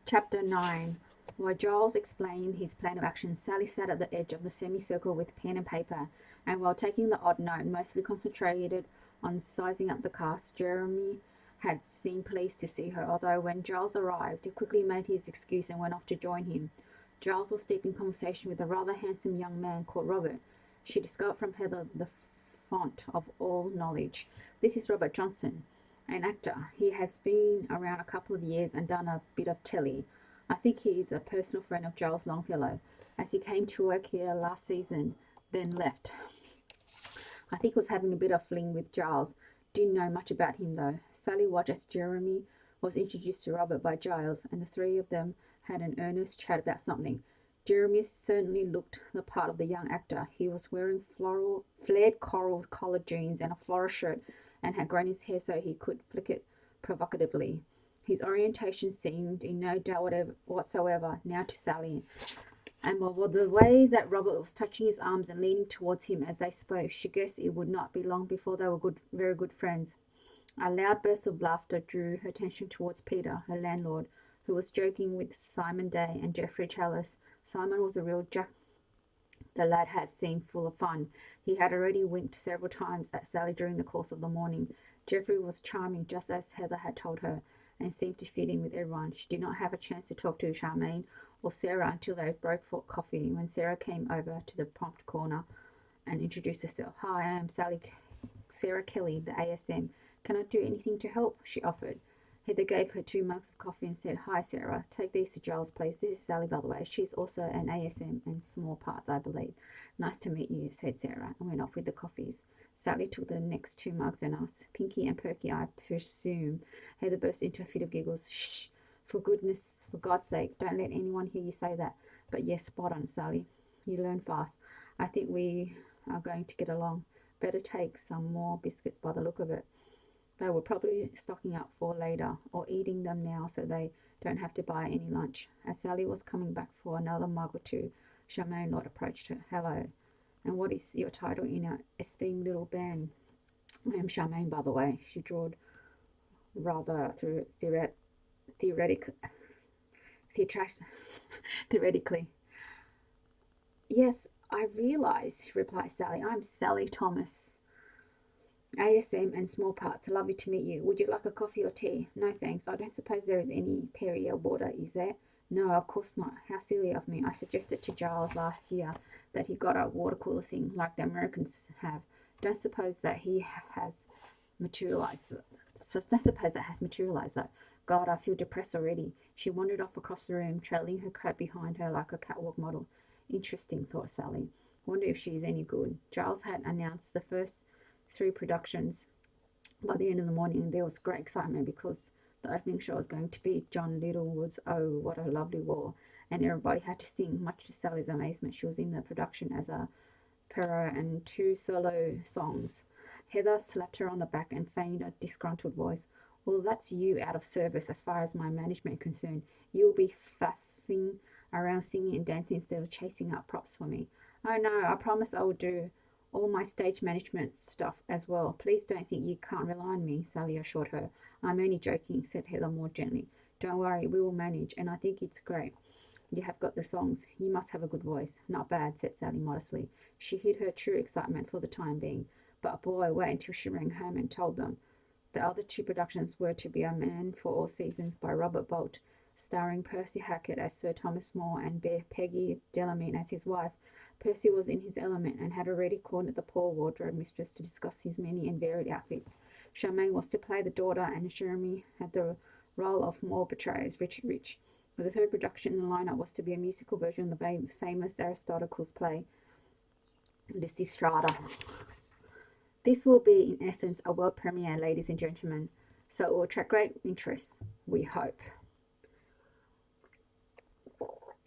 Chapter 9. While Giles explained his plan of action, Sally sat at the edge of the semicircle with pen and paper, and while taking the odd note, mostly concentrated on sizing up the cast. Jeremy had seemed pleased to see her, although when Giles arrived, he quickly made his excuse and went off to join him. Giles was deep in conversation with a rather handsome young man called Robert. She discovered from Heather the font of all knowledge. This is Robert Johnson, an actor. He has been around a couple of years and done a bit of telly. I think he is a personal friend of Giles Longfellow, as he came to work here last season, then left. I think he was having a bit of fling with Giles. Didn't know much about him though. Sally watched as Jeremy was introduced to Robert by Giles, and the three of them had an earnest chat about something. Jeremy certainly looked the part of the young actor. He was wearing flared coral collared jeans and a floral shirt, and had grown his hair so he could flick it provocatively. His orientation seemed in no doubt whatsoever now to Sally, and by the way that Robert was touching his arms and leaning towards him as they spoke, she guessed it would not be long before they were very good friends. A loud burst of laughter drew her attention towards Peter, her landlord, who was joking with Simon Day and Geoffrey Challis. Simon was a real jack. The lad had seemed full of fun. He had already winked several times at Sally during the course of the morning. Geoffrey was charming, just as Heather had told her, and seemed to fit in with everyone. She did not have a chance to talk to Charmaine or Sarah until they broke for coffee, when Sarah came over to the prompt corner and introduced herself. "Hi, I am Sarah Kelly, the ASM. Can I do anything to help?" she offered. Heather gave her 2 mugs of coffee and said, "Hi, Sarah. Take these to Giles, please. This is Sally, by the way. She's also an ASM and small parts, I believe." "Nice to meet you," said Sarah, and went off with the coffees. Sally took the next 2 mugs and asked, "Pinky and Perky, I presume?" Heather burst into a fit of giggles. "Shh! For God's sake, don't let anyone hear you say that." "But yes, spot on, Sally. You learn fast. I think we are going to get along. Better take some more biscuits by the look of it." They were probably stocking up for later, or eating them now so they don't have to buy any lunch. As Sally was coming back for another mug or two, Charmaine Lord approached her. "Hello. And what is your title in our esteemed little band?" "I am Charmaine, by the way," she drawled, rather theoretic, theoretically. "Yes, I realise," replied Sally. "I'm Sally Thomas, ASM and small parts. Lovely to meet you. Would you like a coffee or tea?" "No, thanks. I don't suppose there is any Perrier water, is there?" "No, of course not. How silly of me. I suggested to Giles last year that he got a water cooler thing like the Americans have. Don't suppose that has materialized. Though. God, I feel depressed already." She wandered off across the room, trailing her coat behind her like a catwalk model. Interesting, thought Sally. Wonder if she's any good. Giles had announced the first 3 productions by the end of the morning, and there was great excitement because the opening show was going to be John Littlewood's "Oh, What a Lovely War," and everybody had to sing. Much to Sally's amazement, she was in the production as a Perro and 2 solo songs. Heather slapped her on the back and feigned a disgruntled voice. "Well, that's you out of service as far as my management is concerned. You'll be faffing around singing and dancing instead of chasing up props for me." "Oh no, I promise I will do all my stage management stuff as well. Please don't think you can't rely on me," Sally assured her. "I'm only joking," said Heather more gently. "Don't worry, we will manage, and I think it's great. You have got the songs. You must have a good voice." "Not bad," said Sally modestly. She hid her true excitement for the time being. But boy, wait until she rang home and told them. The other 2 productions were to be A Man for All Seasons by Robert Bolt, starring Percy Hackett as Sir Thomas More and Peggy Delamain as his wife. Percy was in his element and had already called at the poor wardrobe mistress to discuss his many and varied outfits. Charmaine was to play the daughter, and Jeremy had the role of More betrays Richard Rich. The 3rd production in the lineup was to be a musical version of the famous Aristotle's play, Lysistrata. This will be, in essence, a world premiere, ladies and gentlemen, so it will attract great interest, we hope.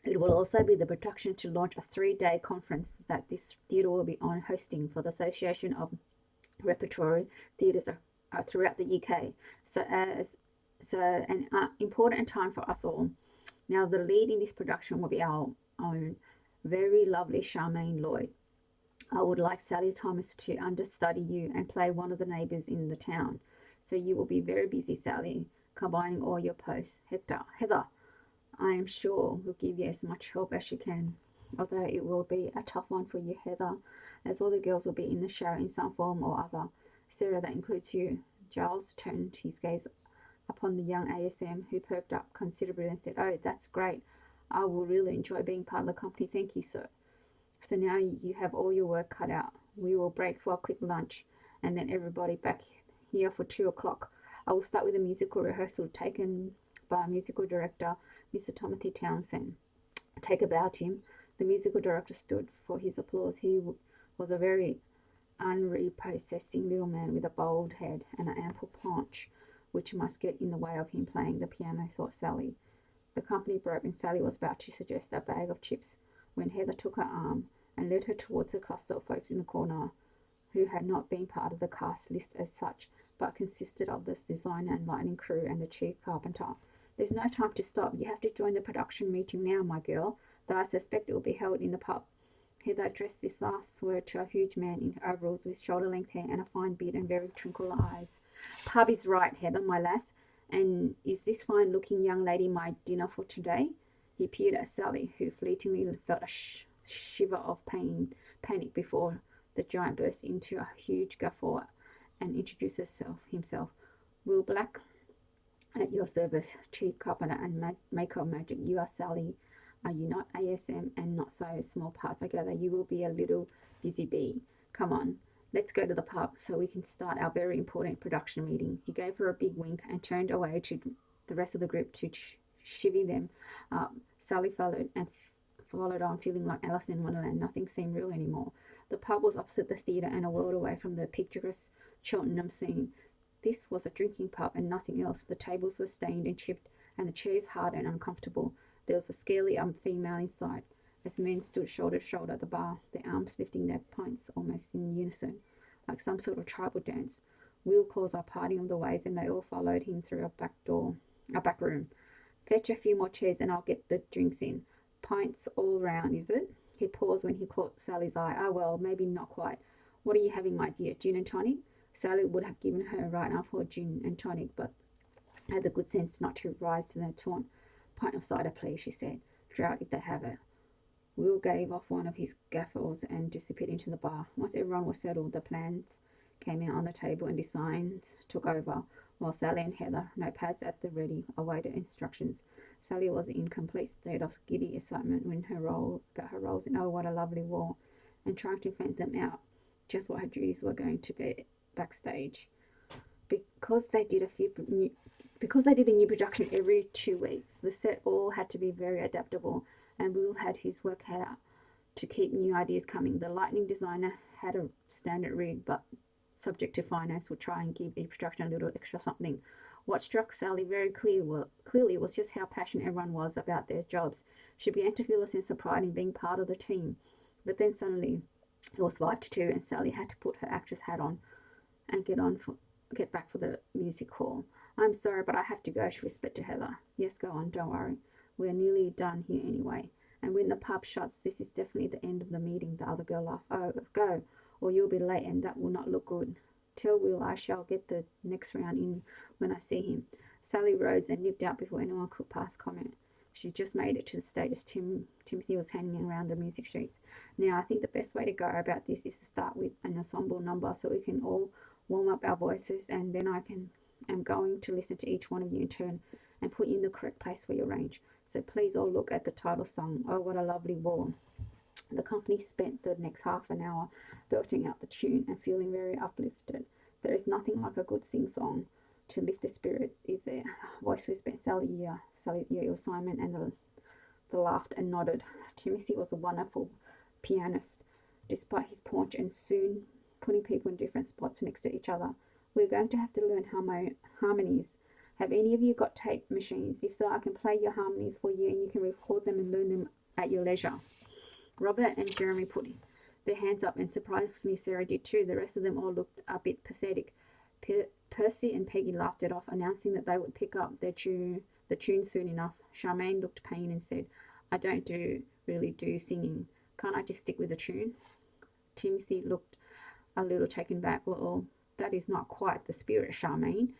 It will also be the production to launch a 3-day conference that this theatre will be on hosting for the Association of Repertory Theatres throughout the UK. So an important time for us all. Now, the lead in this production will be our own very lovely Charmaine Lloyd. I would like Sally Thomas to understudy you and play one of the neighbours in the town. So you will be very busy, Sally, combining all your posts. Heather, I am sure will give you as much help as she can, although it will be a tough one for you, Heather, as all the girls will be in the show in some form or other. Sarah, that includes you. Giles turned his gaze upon the young ASM, who perked up considerably and said, "Oh, that's great. I will really enjoy being part of the company. Thank you, sir. So now you have all your work cut out. We will break for a quick lunch, and then everybody back here for 2 o'clock. I will start with a musical rehearsal taken by musical director Mr. Timothy Townsend." Take about him. The musical director stood for his applause. He was a very unprepossessing little man with a bald head and an ample paunch, which must get in the way of him playing the piano, thought Sally. The company broke, and Sally was about to suggest a bag of chips when Heather took her arm and led her towards the cluster of folks in the corner, who had not been part of the cast list as such, but consisted of the designer and lighting crew and the chief carpenter. "There's no time to stop. You have to join the production meeting now, my girl, though I suspect it will be held in the pub." Heather addressed this last word to a huge man in overalls with shoulder-length hair and a fine beard and very tranquil eyes. "Pub is right, Heather, my lass. And is this fine-looking young lady my dinner for today?" He peered at Sally, who fleetingly felt a shiver of panic before the giant burst into a huge guffaw and introduced himself. "Will Black, at your service, chief carpenter and maker of magic. You are Sally. Are you not ASM and not so small parts? I gather you will be a little busy bee. Come on, let's go to the pub so we can start our very important production meeting." He gave her a big wink and turned away to the rest of the group to chivvy them up. Sally followed on, feeling like Alice in Wonderland. Nothing seemed real anymore. The pub was opposite the theatre and a world away from the picturesque Cheltenham scene. This was a drinking pub and nothing else. The tables were stained and chipped, and the chairs hard and uncomfortable. There was a scaly female inside, as men stood shoulder to shoulder at the bar, their arms lifting their pints almost in unison, like some sort of tribal dance. Will calls are parting on the ways, and they all followed him through a back room. "Fetch a few more chairs, and I'll get the drinks in. Pints all round, is it?" He paused when he caught Sally's eye. "Ah, well, maybe not quite. What are you having, my dear? Gin and tonic?" Sally would have given her right arm for gin and tonic, but had the good sense not to rise to the taunt. "Pint of cider, please," she said. "Draught if they have it." Will gave off one of his guffaws and disappeared into the bar. Once everyone was settled, the plans came out on the table and designs took over, while Sally and Heather, notepads at the ready, awaited instructions. Sally was in complete state of giddy excitement when about her roles in "Oh, What a Lovely War," and trying to fathom out just what her duties were going to be backstage. Because they did a new production every 2 weeks, the set all had to be very adaptable, and Will had his work cut out to keep new ideas coming. The lighting designer had a standard rig, but subject to finance, would try and give each production a little extra something. What struck Sally very clearly was just how passionate everyone was about their jobs. She began to feel a sense of pride in being part of the team. But then suddenly it was 5 to 2, and Sally had to put her actress hat on and get back for the music hall. "I'm sorry, but I have to go," she whispered to Heather. "Yes, go on, don't worry. We're nearly done here anyway. And when the pub shuts, this is definitely the end of the meeting," the other girl laughed. "Oh, go, or you'll be late, and that will not look good. Tell Will I shall get the next round in when I see him." Sally rose and nipped out before anyone could pass comment. She just made it to the stage as Timothy was hanging around the music sheets. "Now, I think the best way to go about this is to start with an ensemble number so we can all warm up our voices, and then am going to listen to each one of you in turn and put you in the correct place for your range. So please all look at the title song, 'Oh, What a Lovely War.'" The company spent the next half an hour belting out the tune and feeling very uplifted. There is nothing like a good sing-song to lift the spirits, is there? Voice whispered Sally's ear. It was Simon, and they laughed and nodded. Timothy was a wonderful pianist, despite his paunch, and soon putting people in different spots next to each other. "We're going to have to learn harmonies. Have any of you got tape machines? If so, I can play your harmonies for you and you can record them and learn them at your leisure." Robert and Jeremy put their hands up, and surprisingly Sarah did too. The rest of them all looked a bit pathetic. Percy and Peggy laughed it off, announcing that they would pick up the tune soon enough. Charmaine looked pained and said, "I don't really do singing. Can't I just stick with the tune?" Timothy looked a little taken back. "Well, that is not quite the spirit, Charmaine.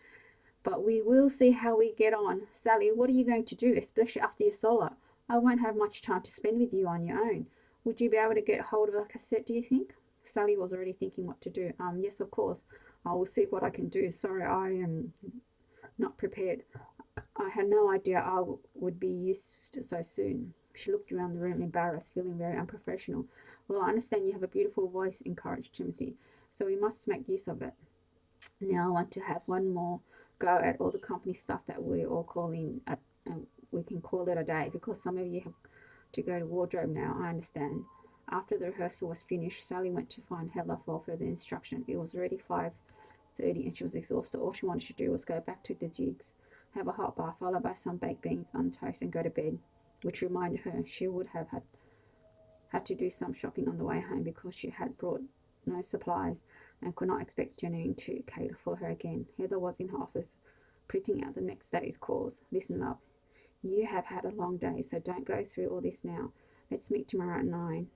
But we will see how we get on. Sally, what are you going to do, especially after your solo? I won't have much time to spend with you on your own. Would you be able to get hold of a cassette, do you think? Sally was already thinking what to do. Yes, of course. I will see what I can do. Sorry, I am not prepared. I had no idea I would be used so soon. She looked around the room, embarrassed, feeling very unprofessional. Well, I understand you have a beautiful voice, encouraged Timothy, so we must make use of it. Now I want to have one more go at all the company stuff that we all call in at, and we can call it a day because some of you have to go to wardrobe now. I understand. After the rehearsal was finished, Sally went to find Heather for further instruction. It was already 5:30 and she was exhausted. All she wanted to do was go back to the jigs, have a hot bath, followed by some baked beans on toast, and go to bed, which reminded her she would have had to do some shopping on the way home because she had brought no supplies and could not expect Janine to cater for her again. Heather was in her office, printing out the next day's calls. Listen, love, you have had a long day, so don't go through all this now. Let's meet tomorrow at 9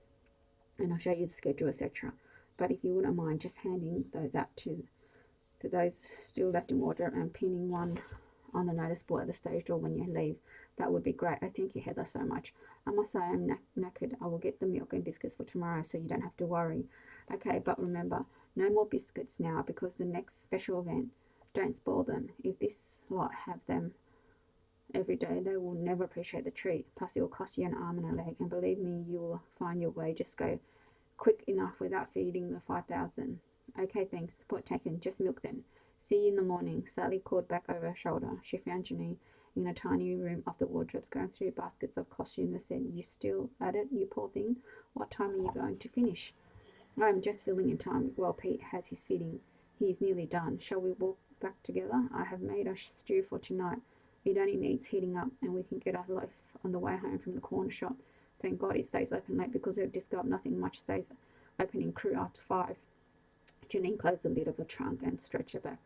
and I'll show you the schedule, etc. But if you wouldn't mind just handing those out to those still left in wardrobe and pinning one on the notice board at the stage door when you leave, that would be great. I thank you, Heather, so much. I must say I'm knackered. I will get the milk and biscuits for tomorrow so you don't have to worry. Okay, but remember, no more biscuits now because the next special event, don't spoil them. If this lot have them every day, they will never appreciate the treat. Plus, it will cost you an arm and a leg, and believe me, you will find your way. Just go quick enough without feeding the 5,000. Okay, thanks. Point taken. Just milk then. See you in the morning. Sally called back over her shoulder. She found Janine in a tiny room of the wardrobes, going through baskets of costumes and said, "You still at it, you poor thing? What time are you going to finish?" "I'm just filling in time while Pete has his fitting. He is nearly done. Shall we walk back together? I have made a stew for tonight. It only needs heating up, and we can get a loaf on the way home from the corner shop. Thank God it stays open late because we've discovered nothing much stays open in Crewe after 5. Janine closed the lid of her trunk and stretched her back.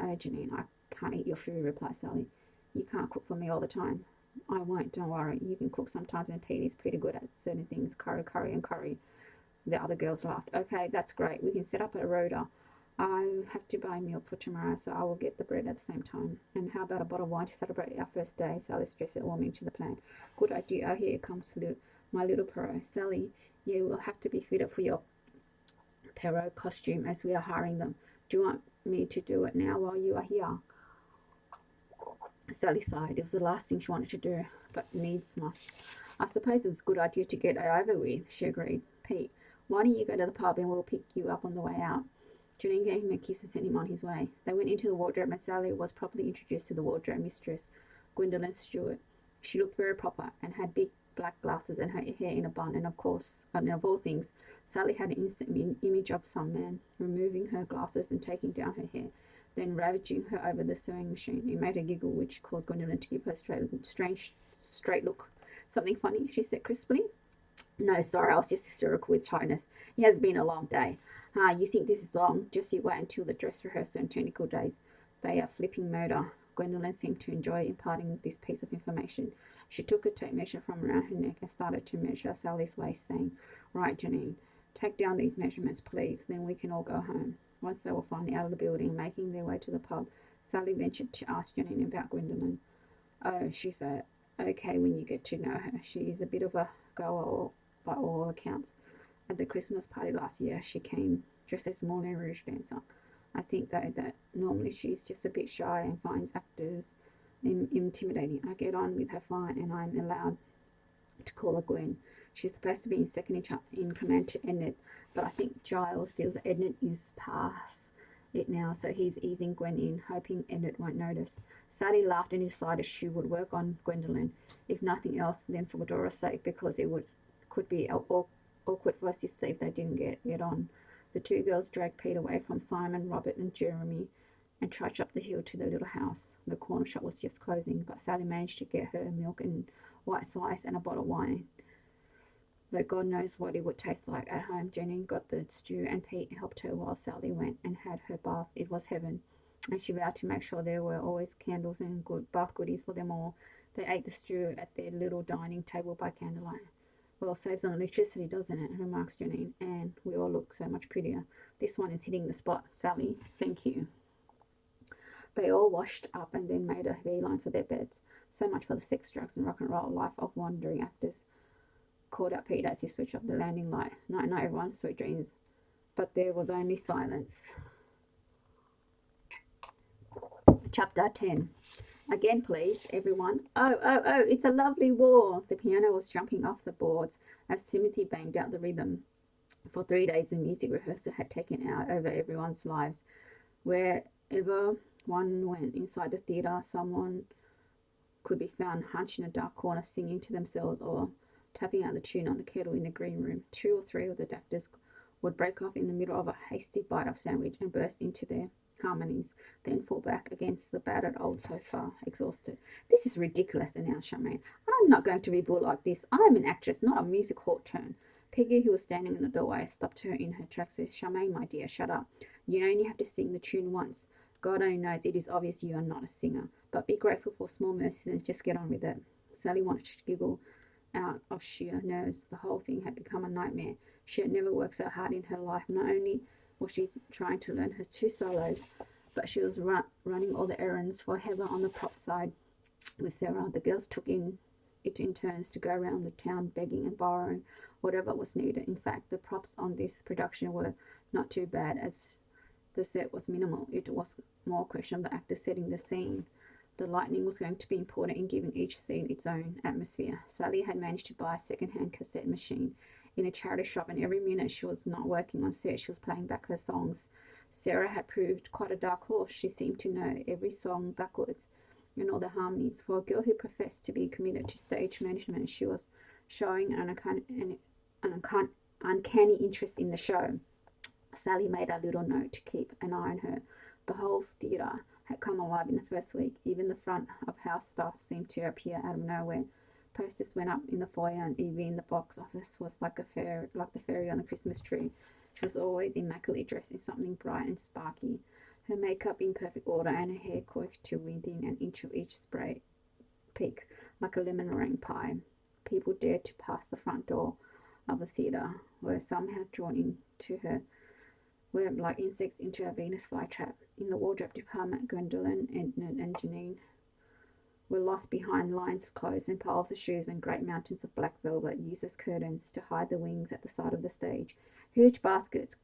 "Oh, Janine, I can't eat your food," replied Sally. "You can't cook for me all the time." "I won't, don't worry. You can cook sometimes, and Pete is pretty good at certain things. Curry, and curry." The other girls laughed. "Okay, that's great. We can set up a rota. I have to buy milk for tomorrow, so I will get the bread at the same time. And how about a bottle of wine to celebrate our first day?" Sally suggested, warming to the plan. "Good idea. Oh, here comes my little Perot. Sally, you will have to be fitted for your Perot costume as we are hiring them. Do you want me to do it now while you are here?" Sally sighed. It was the last thing she wanted to do, but needs must. "I suppose it's a good idea to get it over with," she agreed. "Pete, why don't you go to the pub and we'll pick you up on the way out?" Janine gave him a kiss and sent him on his way. They went into the wardrobe and Sally was properly introduced to the wardrobe mistress, Gwendolyn Stewart. She looked very proper and had big black glasses and her hair in a bun, and of course, and of all things, Sally had an instant image of some man removing her glasses and taking down her hair, then ravaging her over the sewing machine. It made her giggle, which caused Gwendolyn to give her strange, straight look. "Something funny?" she said crisply. "No, sorry, I was just hysterical with tiredness. It has been a long day." "Ah, you think this is long? Just you wait until the dress rehearsal and technical days. They are flipping murder." Gwendolyn seemed to enjoy imparting this piece of information. She took a tape measure from around her neck and started to measure Sally's waist, saying, "Right, Janine, take down these measurements, please. Then we can all go home." Once they were finally out of the building, making their way to the pub, Sally ventured to ask Janine about Gwendolyn. "Oh," she said, "okay when you get to know her. She is a bit of a goer by all accounts. At the Christmas party last year, she came dressed as a Moulin Rouge dancer. I think, though, that normally she's just a bit shy and finds actors intimidating. I get on with her fine, and I'm allowed to call her Gwen. She's supposed to be in second in command to Enid, but I think Giles feels that Enid is past it now, so he's easing Gwen in, hoping Enid won't notice." Sally laughed and decided she would work on Gwendolyn, if nothing else, then for Dora's sake, because it could be awkward for her sister if they didn't get on. The two girls dragged Pete away from Simon, Robert, and Jeremy and trudged up the hill to the little house. The corner shop was just closing, but Sally managed to get her milk and white slice and a bottle of wine, though God knows what it would taste like at home. Janine got the stew, and Pete helped her while Sally went and had her bath. It was heaven, and she vowed to make sure there were always candles and good bath goodies for them all. They ate the stew at their little dining table by candlelight. "Well, saves on electricity, doesn't it?" remarks Janine, "and we all look so much prettier. This one is hitting the spot, Sally. Thank you." They all washed up and then made a beeline for their beds. So much for the sex, drugs, and rock and roll life of wandering actors, called out Peter as he switched off the landing light. Night, night, everyone, sweet dreams. But there was only silence. Chapter 10. Again, please, everyone. Oh, oh, oh, it's a lovely war. The piano was jumping off the boards as Timothy banged out the rhythm. For 3 days, the music rehearsal had taken out over everyone's lives. Wherever one went inside the theatre, someone could be found hunched in a dark corner singing to themselves or tapping out the tune on the kettle in the green room. 2 or 3 of the actors would break off in the middle of a hasty bite of sandwich and burst into their harmonies, then fall back against the battered old sofa, exhausted. This is ridiculous, announced Charmaine. I'm not going to be bullied like this. I'm an actress, not a music hall turn. Peggy, who was standing in the doorway, stopped her in her tracks with, Charmaine, my dear, shut up. You only have to sing the tune once. God only knows it is obvious you are not a singer, but be grateful for small mercies and just get on with it. Sally wanted to giggle out of sheer nerves. The whole thing had become a nightmare. She had never worked so hard in her life. Not only was she trying to learn her 2 solos, but she was running all the errands for Heather on the prop side with Sarah. The girls took it in turns to go around the town begging and borrowing whatever was needed. In fact, the props on this production were not too bad, as the set was minimal. It was more a question of the actors setting the scene. The lighting was going to be important in giving each scene its own atmosphere. Sally had managed to buy a second-hand cassette machine in a charity shop, and every minute she was not working on set, she was playing back her songs. Sarah had proved quite a dark horse. She seemed to know every song backwards and all the harmonies. For a girl who professed to be committed to stage management, she was showing an uncanny interest in the show. Sally made a little note to keep an eye on her. The whole theatre had come alive in the first week. Even the front of house staff seemed to appear out of nowhere. Posters went up in the foyer, and Evie in the box office was like the fairy on the Christmas tree. She was always immaculately dressed in something bright and sparky, her makeup in perfect order, and her hair coiffed to within an inch of each spray peak, like a lemon meringue pie. People dared to pass the front door of the theatre, were somehow drawn into her, were like insects into a Venus flytrap. In the wardrobe department, Gwendolyn, Edna, and Janine were lost behind lines of clothes and piles of shoes and great mountains of black velvet used as curtains to hide the wings at the side of the stage. Huge baskets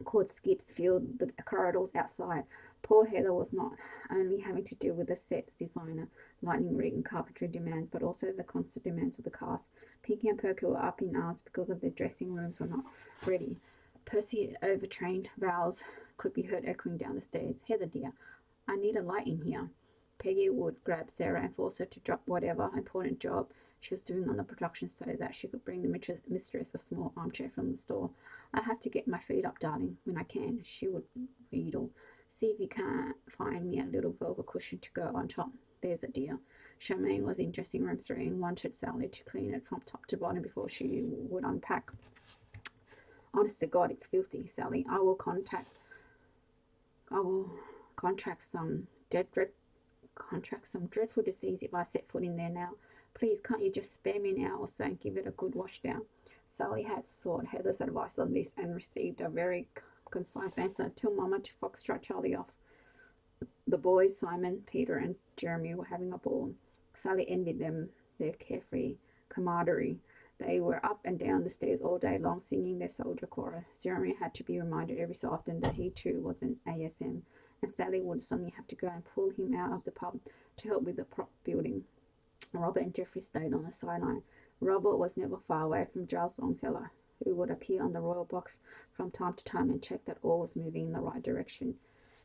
called skips filled the corridors outside. Poor Heather was not only having to deal with the set's designer, lightning rig, and carpentry demands, but also the constant demands of the cast. Pinky and Perky were up in arms because of their dressing rooms were not ready. Percy's overtrained vowels could be heard echoing down the stairs. Heather, dear, I need a light in here. Peggy would grab Sarah and force her to drop whatever important job she was doing on the production so that she could bring the mistress a small armchair from the store. I have to get my feet up, darling, when I can, she would wheedle. See if you can't find me a little velvet cushion to go on top. There's a dear. Charmaine was in dressing room 3 and wanted Sally to clean it from top to bottom before she would unpack. Honest to God, it's filthy, Sally. I will contract some dreadful disease if I set foot in there now. Please, can't you just spare me an hour or so and give it a good wash down? Sally had sought Heather's advice on this and received a very concise answer. Tell Mama to foxtrot Charlie off. The boys, Simon, Peter, and Jeremy, were having a ball. Sally envied them their carefree camaraderie. They were up and down the stairs all day long singing their soldier chorus. Jeremy had to be reminded every so often that he too was an ASM, and Sally would suddenly have to go and pull him out of the pub to help with the prop building. Robert and Geoffrey stayed on the sideline. Robert was never far away from Giles Longfellow, who would appear on the royal box from time to time and check that all was moving in the right direction.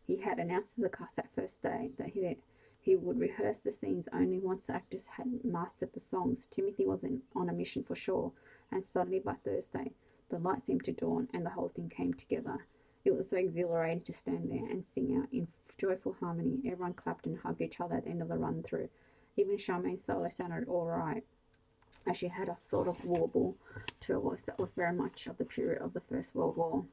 He had announced to the cast that first day that he would rehearse the scenes only once the actors had mastered the songs. Timothy was on a mission for sure, and suddenly by Thursday, the light seemed to dawn and the whole thing came together. It was so exhilarating to stand there and sing out in joyful harmony. Everyone clapped and hugged each other at the end of the run-through. Even Charmaine's solo sounded all right, as she had a sort of warble to her voice that was very much of the period of the First World War.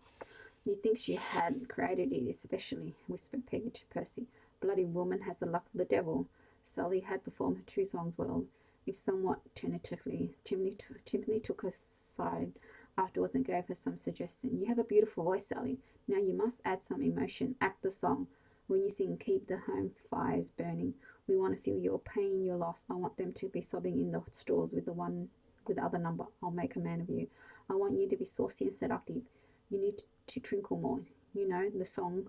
You'd think she had created it especially, whispered Peggy to Percy. Bloody woman has the luck of the devil. Sally had performed her 2 songs well, if somewhat tentatively. Timothy took her side afterwards and gave her some suggestion. You have a beautiful voice, Sally. Now you must add some emotion. Act the song. When you sing Keep the Home Fires Burning, we want to feel your pain, your loss. I want them to be sobbing in the stalls with the other number. I'll make a man of you. I want you to be saucy and seductive. You need to trinkle more. You know the song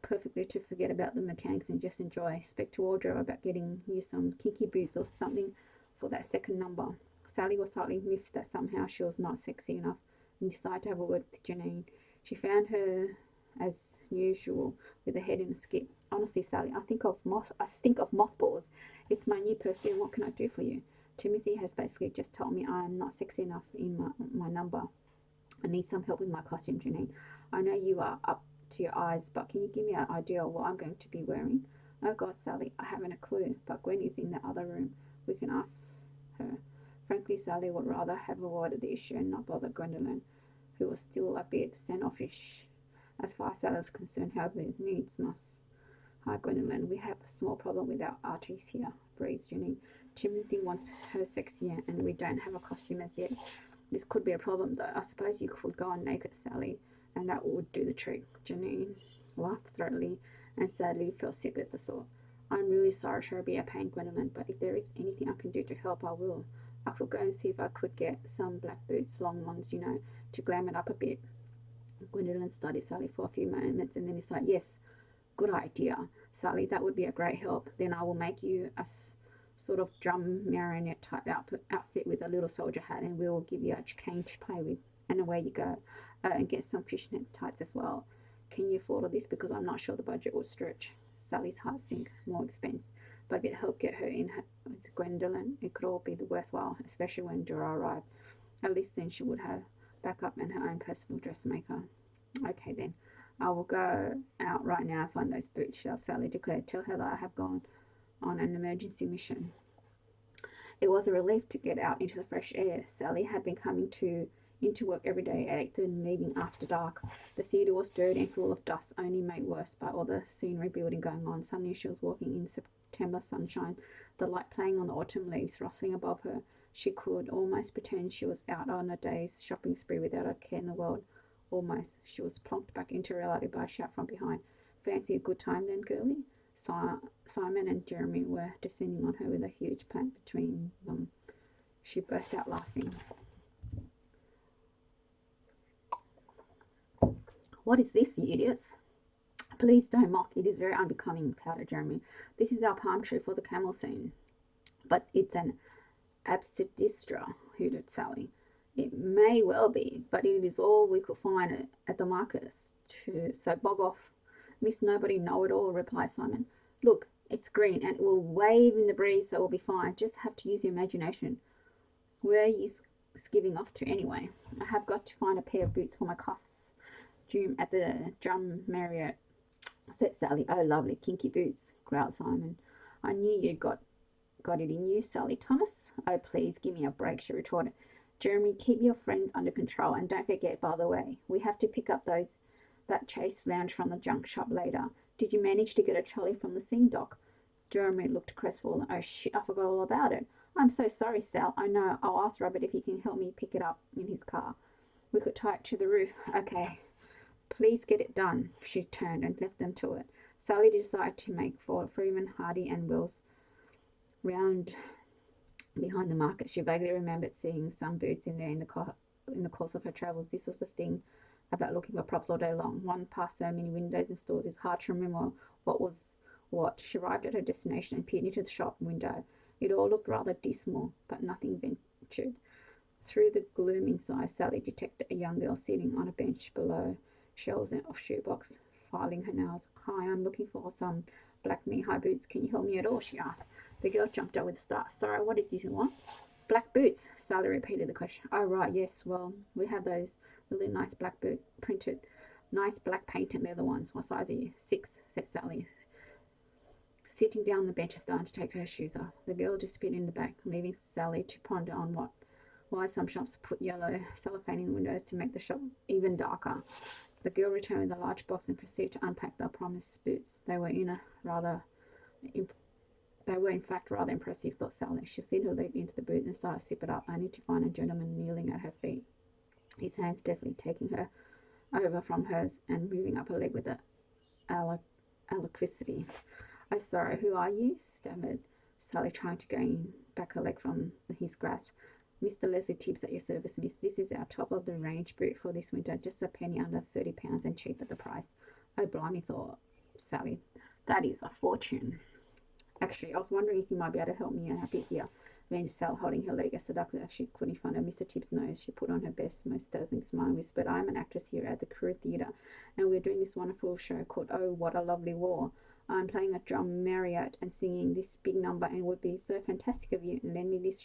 perfectly to forget about the mechanics and just enjoy. Speak to Audra about getting you some kinky boots or something for that second number. Sally was slightly miffed that somehow she was not sexy enough and decided to have a word with Janine. She found her, as usual, with her head in a skip. Honestly, Sally, I stink of mothballs. It's my new perfume. What can I do for you? Timothy has basically just told me I am not sexy enough in my number. I need some help with my costume, Janine. I know you are up to your eyes, but can you give me an idea of what I'm going to be wearing? Oh God, Sally, I haven't a clue, but Gwen is in the other room. We can ask her. Frankly, Sally would rather have avoided the issue and not bother Gwendolyn, who was still a bit standoffish. As far as Sally was concerned, however, needs must. Hi, Gwendolyn, we have a small problem with our artist here, breathed Janine. Timothy wants her sexier, and we don't have a costume as yet. This could be a problem, though. I suppose you could go on naked, Sally, and that would do the trick. Janine laughed throatily and sadly felt sick at the thought. I'm really sorry to be a pain, Gwendolyn, but if there is anything I can do to help, I will. I could go and see if I could get some black boots, long ones, you know, to glam it up a bit. Gwendolyn studied Sally for a few moments and then decided, yes, good idea, Sally, that would be a great help. Then I will make you a sort of drum marionette type outfit with a little soldier hat, and we will give you a cane to play with, and away you go. And get some fishnet tights as well. Can you afford all this? Because I'm not sure the budget will stretch. Sally's heart sank. More expense. But if it helped get her in with Gwendolyn, it could all be worthwhile, especially when Dora arrived. At least then she would have backup and her own personal dressmaker. Okay then, I will go out right now and find those boots, Sally declared. Tell her that I have gone on an emergency mission. It was a relief to get out into the fresh air. Sally had been coming into work every day at 8:30 and leaving after dark. The theatre was dirty and full of dust, only made worse by all the scenery building going on. Suddenly she was walking in September sunshine, the light playing on the autumn leaves rustling above her. She could almost pretend she was out on a day's shopping spree without a care in the world. Almost. She was plonked back into reality by a shout from behind. Fancy a good time then, girlie? Simon and Jeremy were descending on her with a huge plant between them. She burst out laughing. What is this, you idiots? Please don't mock. It is very unbecoming, pouted Jeremy. This is our palm tree for the camel scene. But it's an absidistra, hooted Sally. It may well be, but it is all we could find at the markets. So bog off. Miss Nobody Know-it-all, replied Simon. Look, it's green and it will wave in the breeze, so it will be fine. Just have to use your imagination. Where are you skiving off to anyway? I have got to find a pair of boots for my costume at the Drum Marriott, said Sally. Oh, lovely, kinky boots, growled Simon. I knew you'd got it in you, Sally Thomas. Oh, please, give me a break, she retorted. Jeremy, keep your friends under control, and don't forget, by the way, we have to pick up that Chase lounge from the junk shop later. Did you manage to get a trolley from the scene dock? Jeremy looked crestfallen. Oh shit, I forgot all about it. I'm so sorry, Sal. I know. I'll ask Robert if he can help me pick it up in his car. We could tie it to the roof. Okay. Please get it done. She turned and left them to it. Sally decided to make for Freeman, Hardy and Wills round behind the market. She vaguely remembered seeing some boots in there in the course of her travels. This was the thing about looking for props all day long. One past so many windows and stores, it's hard to remember what was what. She arrived at her destination and peered into the shop window. It all looked rather dismal, but nothing ventured. Through the gloom inside, Sally detected a young girl sitting on a bench below shelves of shoebox, filing her nails. Hi, I'm looking for some black knee-high boots. Can you help me at all? She asked. The girl jumped up with a start. Sorry, what did you want? Black boots, Sally repeated the question. Oh, right, yes, well, we have those really nice black printed, nice black painted leather ones. What size are you? 6, said Sally, sitting down on the bench and starting to take her shoes off. The girl disappeared in the back, leaving Sally to ponder on why some shops put yellow cellophane in the windows to make the shop even darker. The girl returned with a large box and proceeded to unpack the promised boots. They were in fact rather impressive, thought Sally. She slid her leg into the boot and started to zip it up, only to find a gentleman kneeling at her feet, his hands deftly taking her over from hers and moving up her leg with an electricity. Oh, sorry, who are you? Stammered Sally, trying to gain back her leg from his grasp. Mr. Leslie Tibbs at your service, miss. This is our top of the range boot for this winter, just a penny under £30 and cheap at the price. Oh, blimey, thought Sally. That is a fortune. Actually, I was wondering if you might be able to help me out a bit here. Avenged Sal, holding her leg as seductively as she could in front of Mr. Tibbs' nose. She put on her best, most dazzling smile and whispered, I am an actress here at the Career Theatre, and we're doing this wonderful show called Oh, What a Lovely War. I'm playing a drum marriott and singing this big number, and it would be so fantastic of you and lend me these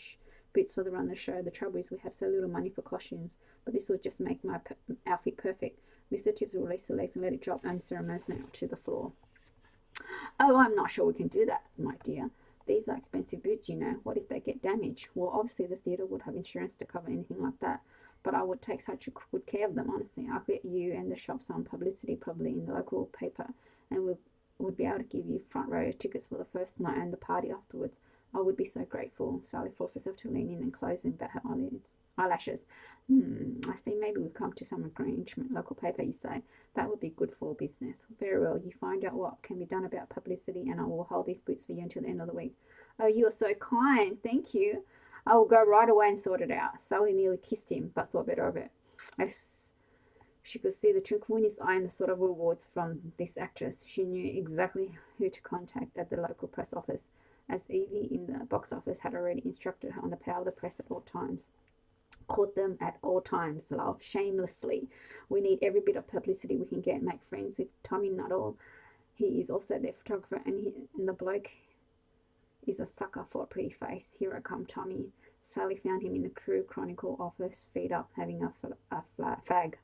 boots for the run of the show. The trouble is we have so little money for costumes, but this will just make my outfit perfect. Mr. Tibbs released the lace and let it drop unceremoniously to the floor. Oh, I'm not sure we can do that, my dear. These are expensive boots, you know. What if they get damaged? Well, obviously the theatre would have insurance to cover anything like that, but I would take such good care of them, honestly. I'll get you and the shop some publicity, probably in the local paper, and we would be able to give you front row tickets for the first night and the party afterwards. I would be so grateful. Sally forced herself to lean in and close and bat her eyelashes. I see, maybe we've come to some arrangement. Local paper, you say? That would be good for business. Very well, you find out what can be done about publicity, and I will hold these boots for you until the end of the week. Oh, you are so kind. Thank you. I will go right away and sort it out. Sally nearly kissed him, but thought better of it. She could see the twinkle in his eye and the thought of rewards from this actress. She knew exactly who to contact at the local press office, as Evie in the box office had already instructed her on the power of the press at all times. Court them at all times, love, shamelessly. We need every bit of publicity we can get. Make friends with Tommy Nuttall. He is also their photographer, and the bloke is a sucker for a pretty face. Here I come, Tommy. Sally found him in the Crew Chronicle office, feet up, having a fag.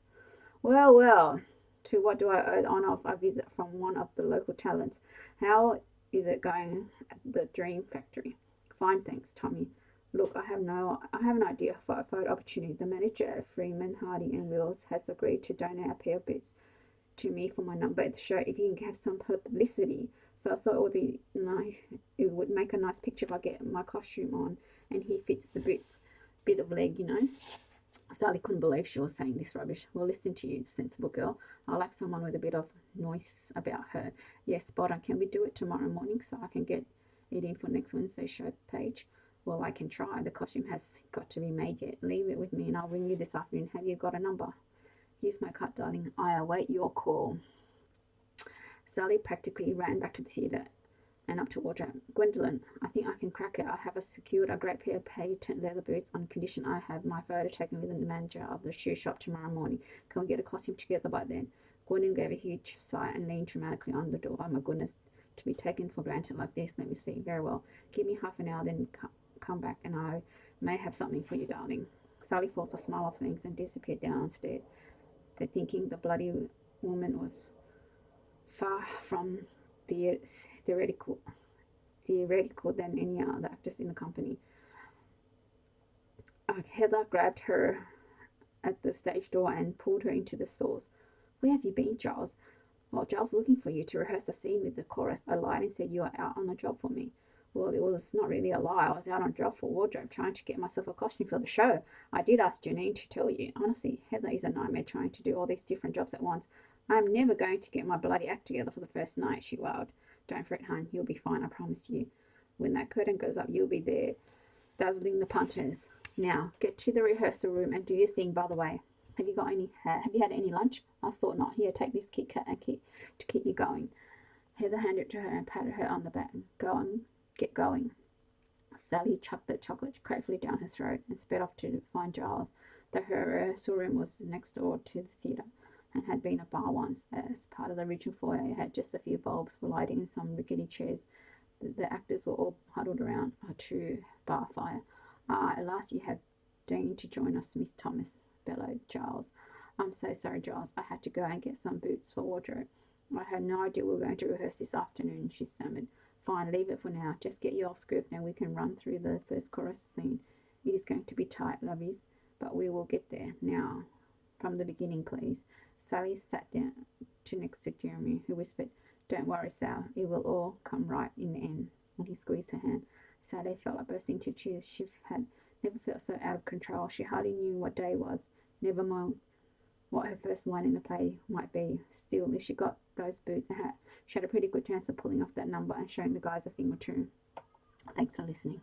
Well, well, to what do I owe the honour of a visit from one of the local talents? How is it going at the Dream Factory? Fine, thanks, Tommy. Look, I have an idea for a photo opportunity. The manager at Freeman, Hardy and Wills has agreed to donate a pair of boots to me for my number at the show if you can have some publicity. So I thought it would be nice. It would make a nice picture if I get my costume on and he fits the boots. Bit of leg, you know. Sally couldn't believe she was saying this rubbish. Well, listen to you, sensible girl. I like someone with a bit of noise about her. Yes, spot on. Can we do it tomorrow morning so I can get it in for next Wednesday's show page? Well, I can try. The costume has got to be made yet. Leave it with me and I'll ring you this afternoon. Have you got a number? Here's my card, darling. I await your call. Sally practically ran back to the theatre and up to wardrobe. Gwendolyn, I think I can crack it. I have secured a great pair of patent leather boots on condition I have my photo taken with the manager of the shoe shop tomorrow morning. Can we get a costume together by then? Gwendolyn gave a huge sigh and leaned dramatically on the door. Oh my goodness, to be taken for granted like this. Let me see. Very well. Give me half an hour, then come back and I may have something for you, darling. Sally forced a smile off things and disappeared downstairs. They're thinking the bloody woman was far from theoretical than any other actress in the company. Heather grabbed her at the stage door and pulled her into the stalls. Where have you been, Giles? Well, Giles was looking for you to rehearse a scene with the chorus. I lied and said you are out on the job for me. Well, it was not really a lie. I was out on job for wardrobe, trying to get myself a costume for the show. I did ask Janine to tell you. Honestly, Heather is a nightmare trying to do all these different jobs at once. I'm never going to get my bloody act together for the first night, she wailed. Don't fret, hon. You'll be fine, I promise you. When that curtain goes up, you'll be there, dazzling the punters. Now, get to the rehearsal room and do your thing, by the way. Have you had any lunch? I thought not. Here, take this Kit Kat to keep you going. Heather handed it to her and patted her on the back. Go on. Get going. Sally chucked the chocolate gratefully down her throat and sped off to find Giles. The rehearsal room was next door to the theatre and had been a bar once. As part of the original foyer, it had just a few bulbs for lighting and some rickety chairs. The actors were all huddled around a true bar fire. At last you have deigned to join us, Miss Thomas, bellowed Giles. I'm so sorry, Giles. I had to go and get some boots for wardrobe. I had no idea we were going to rehearse this afternoon, she stammered. Fine, leave it for now. Just get you off script and we can run through the first chorus scene. It is going to be tight, lovies, but we will get there. Now, from the beginning, please. Sally sat down next to Jeremy, who whispered, Don't worry, Sal. It will all come right in the end. And he squeezed her hand. Sally felt like bursting into tears. She had never felt so out of control. She hardly knew what day was, never mind what her first line in the play might be. Still, if she got those boots, and she had a pretty good chance of pulling off that number and showing the guys a thing or two. Thanks for listening.